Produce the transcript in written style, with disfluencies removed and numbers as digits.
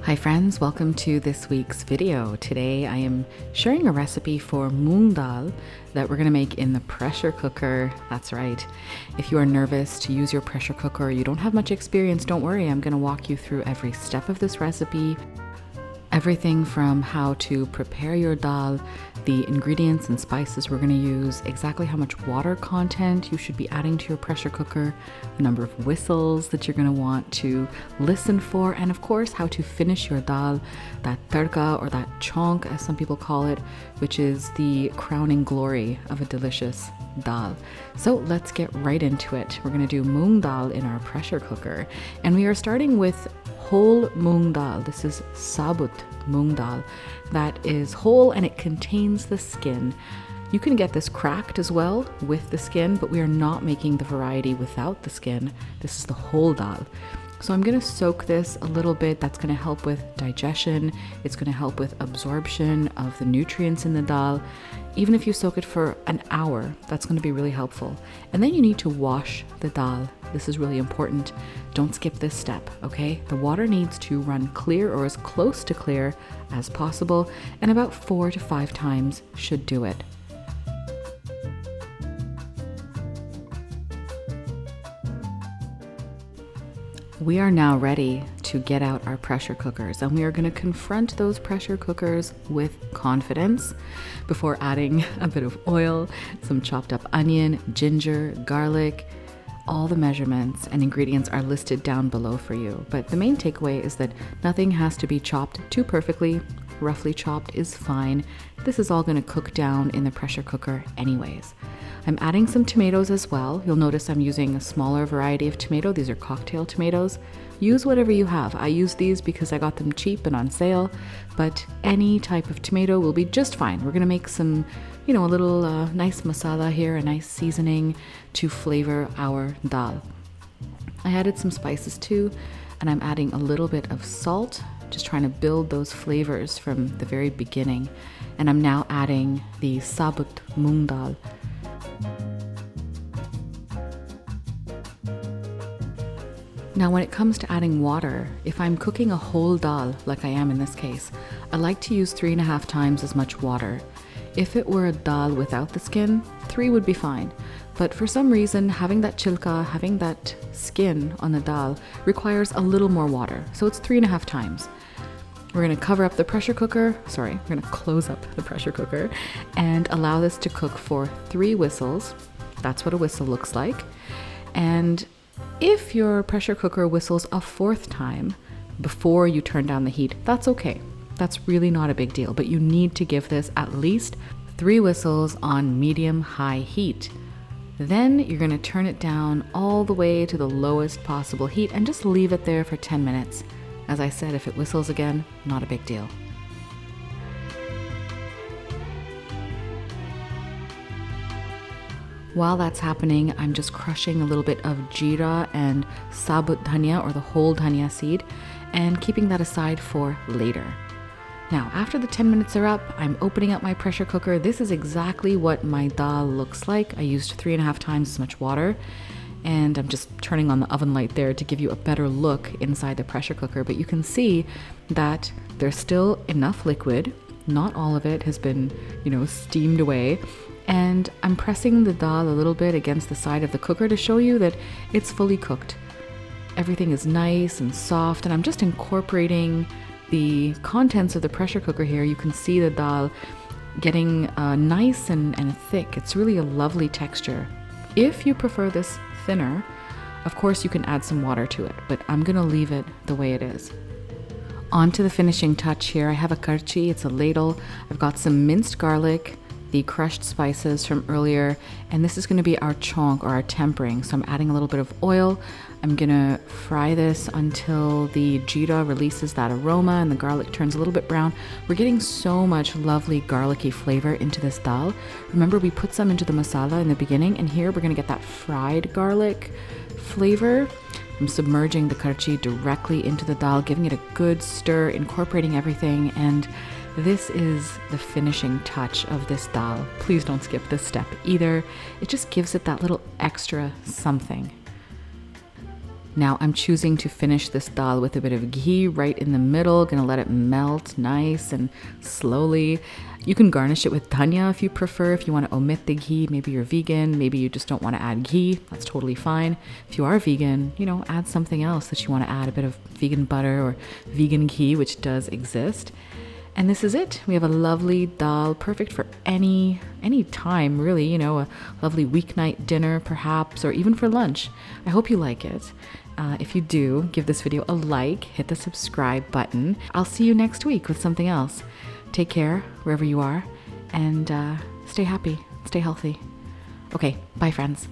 Hi friends, welcome to this week's video. Today I am sharing a recipe for moong dal that we're going to make in the pressure cooker. That's right. If you are nervous to use your pressure cooker, you don't have much experience, don't worry. I'm going to walk you through every step of this recipe. Everything from how to prepare your dal, the ingredients and spices we're going to use, exactly how much water content you should be adding to your pressure cooker, the number of whistles that you're going to want to listen for, and of course how to finish your dal, that TADKA or that chonk as some people call it, which is the crowning glory of a delicious dal. So let's get right into it. We're going to do moong dal in our pressure cooker, and we are starting with whole moong dal. This is sabut moong dal that is whole and it contains the skin. You can get this cracked as well with the skin, but we are not making the variety without the skin. This is the whole dal. So I'm going to soak this a little bit. That's going to help with digestion. It's going to help with absorption of the nutrients in the dal. Even if you soak it for an hour, that's going to be really helpful. And then you need to wash the dal. This is really important. Don't skip this step, okay? The water needs to run clear or as close to clear as possible, and about 4 to 5 times should do it. We are now ready to get out our pressure cookers, and we are going to confront those pressure cookers with confidence before adding a bit of oil, some chopped up onion, ginger, garlic. All the measurements and ingredients are listed down below for you, but the main takeaway is that nothing has to be chopped too perfectly. Roughly chopped is fine. This is all going to cook down in the pressure cooker anyways. I'm adding some tomatoes as well. You'll notice I'm using a smaller variety of tomato. These are cocktail tomatoes. Use whatever you have. I use these because I got them cheap and on sale, but any type of tomato will be just fine. We're going to make some, a little nice masala here, a nice seasoning to flavor our dal. I added some spices too, and I'm adding a little bit of salt, just trying to build those flavors from the very beginning. And I'm now adding the sabut moong dal. Now when it comes to adding water, if I'm cooking a whole dal, like I am in this case, I like to use 3.5 times as much water. If it were a dal without the skin, 3 would be fine. But for some reason, having that chilka, having that skin on the dal requires a little more water. So it's 3.5 times. We're going to cover up the pressure cooker. We're going to close up the pressure cooker and allow this to cook for 3 whistles. That's what a whistle looks like. And if your pressure cooker whistles a 4th time before you turn down the heat, that's okay. That's really not a big deal, but you need to give this at least 3 whistles on medium-high heat. Then you're going to turn it down all the way to the lowest possible heat and just leave it there for 10 minutes. As I said, if it whistles again, not a big deal. While that's happening, I'm just crushing a little bit of jeera and sabut dhania, or the whole dhania seed, and keeping that aside for later. Now, after the 10 minutes are up, I'm opening up my pressure cooker. This is exactly what my dal looks like. I used 3.5 times as much water, and I'm just turning on the oven light there to give you a better look inside the pressure cooker. But you can see that there's still enough liquid. Not all of it has been, steamed away. And I'm pressing the dal a little bit against the side of the cooker to show you that it's fully cooked. Everything is nice and soft, and I'm just incorporating the contents of the pressure cooker here. You can see the dal getting nice and thick. It's really a lovely texture. If you prefer this thinner, of course you can add some water to it, but I'm going to leave it the way it is. On to the finishing touch here. I have a karchi, it's a ladle. I've got some minced garlic, the crushed spices from earlier, and this is going to be our chonk, or our tempering. So I'm adding a little bit of oil. I'm gonna fry this until the jeera releases that aroma and the garlic turns a little bit brown. We're getting so much lovely garlicky flavor into this dal. Remember, we put some into the masala in the beginning, and here we're gonna get that fried garlic flavor. I'm submerging the karchi directly into the dal, giving it a good stir, incorporating everything, and this is the finishing touch of this dal. Please don't skip this step either. It just gives it that little extra something. Now I'm choosing to finish this dal with a bit of ghee right in the middle. Gonna let it melt nice and slowly. You can garnish it with dhania if you prefer. If you want to omit the ghee, maybe you're vegan, maybe you just don't want to add ghee, that's totally fine. If you are vegan, add something else that you want to add, a bit of vegan butter or vegan ghee, which does exist. And this is it. We have a lovely dal, perfect for any time, really, a lovely weeknight dinner perhaps, or even for lunch. I hope you like it. If you do, give this video a like, hit the subscribe button. I'll see you next week with something else. Take care wherever you are, and stay happy, stay healthy. Okay, bye friends.